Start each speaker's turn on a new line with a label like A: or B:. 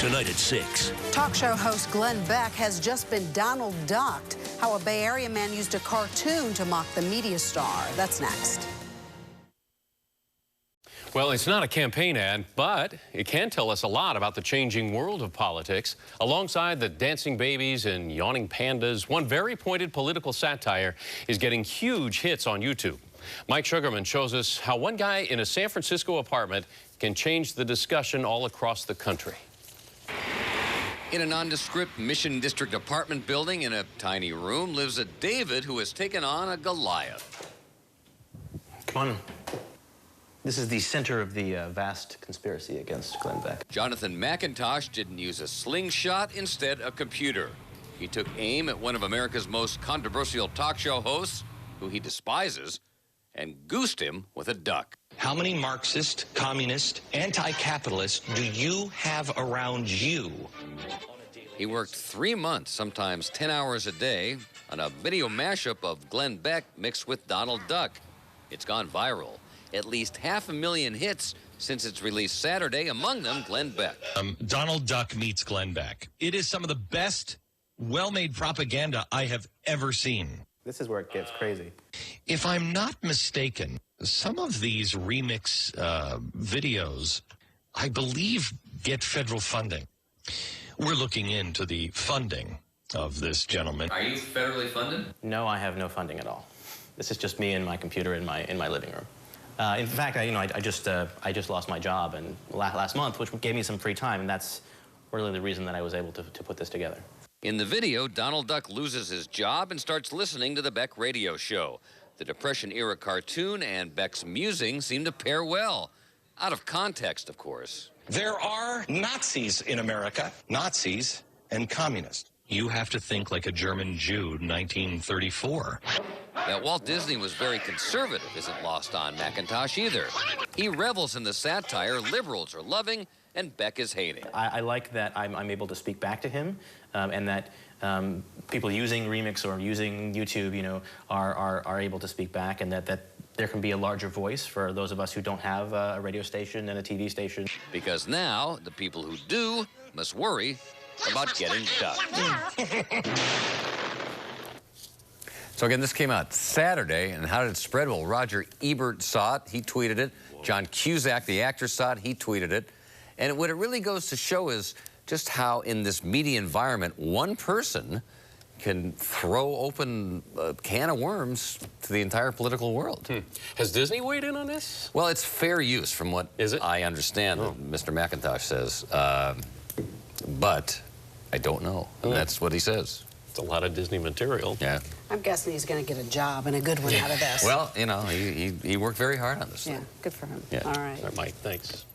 A: Tonight at 6.
B: Talk show host Glenn Beck has just been Donald Ducked. How a Bay Area man used a cartoon to mock the media star. That's next.
C: Well, it's not a campaign ad, but it can tell us a lot about the changing world of politics. Alongside the dancing babies and yawning pandas, one very pointed political satire is getting huge hits on YouTube. Mike Sugarman shows us how one guy in a San Francisco apartment can change the discussion all across the country.
D: In a nondescript Mission District apartment building in a tiny room lives a David who has taken on a Goliath.
E: Come on. This is the center of the vast conspiracy against Glenn Beck.
D: Jonathan McIntosh didn't use a slingshot, instead a computer. He took aim at one of America's most controversial talk show hosts, who he despises, and goosed him with a duck.
F: How many Marxist, communist, anti-capitalist do you have around you?
D: He worked 3 months, sometimes 10 hours a day, on a video mashup of Glenn Beck mixed with Donald Duck. It's gone viral. At least 500,000 hits since its release Saturday, among them Glenn Beck.
G: Donald Duck meets Glenn Beck. It is some of the best, well-made propaganda I have ever seen.
E: This is where it gets crazy.
G: If I'm not mistaken, some of these remix videos, I believe, get federal funding. We're looking into the funding of this gentleman.
D: Are you federally funded?
E: No, I have no funding at all. This is just me and my computer in my living room. In fact, I just lost my job and last month, which gave me some free time, and that's really the reason that I was able to put this together.
D: In the video, Donald Duck loses his job and starts listening to the Beck radio show. The Depression-era cartoon and Beck's musings seem to pair well. Out of context, of course.
F: There are Nazis in America, Nazis and communists.
G: You have to think like a German Jew, 1934.
D: That Walt Disney was very conservative isn't lost on McIntosh either. He revels in the satire liberals are loving and Beck is hating.
E: I like that I'm able to speak back to him, and that people using Remix or using YouTube, are able to speak back, and that there can be a larger voice for those of us who don't have a radio station and a TV station.
D: Because now, the people who do must worry about getting ducked. So again, this came out Saturday, and how did it spread? Well, Roger Ebert saw it, he tweeted it. John Cusack, the actor, saw it, he tweeted it. And what it really goes to show is just how in this media environment, one person can throw open a can of worms to the entire political world.
C: Has Disney weighed in on this?
D: Well, it's fair use from what I understand, Mr. McIntosh says. But I don't know. And that's what he says.
C: It's a lot of Disney material.
D: Yeah.
B: I'm guessing he's going to get a job and a good one out of this.
D: Well, he worked very hard on this.
B: Yeah, good for him.
D: Yeah.
B: All right.
C: All right, Mike, thanks.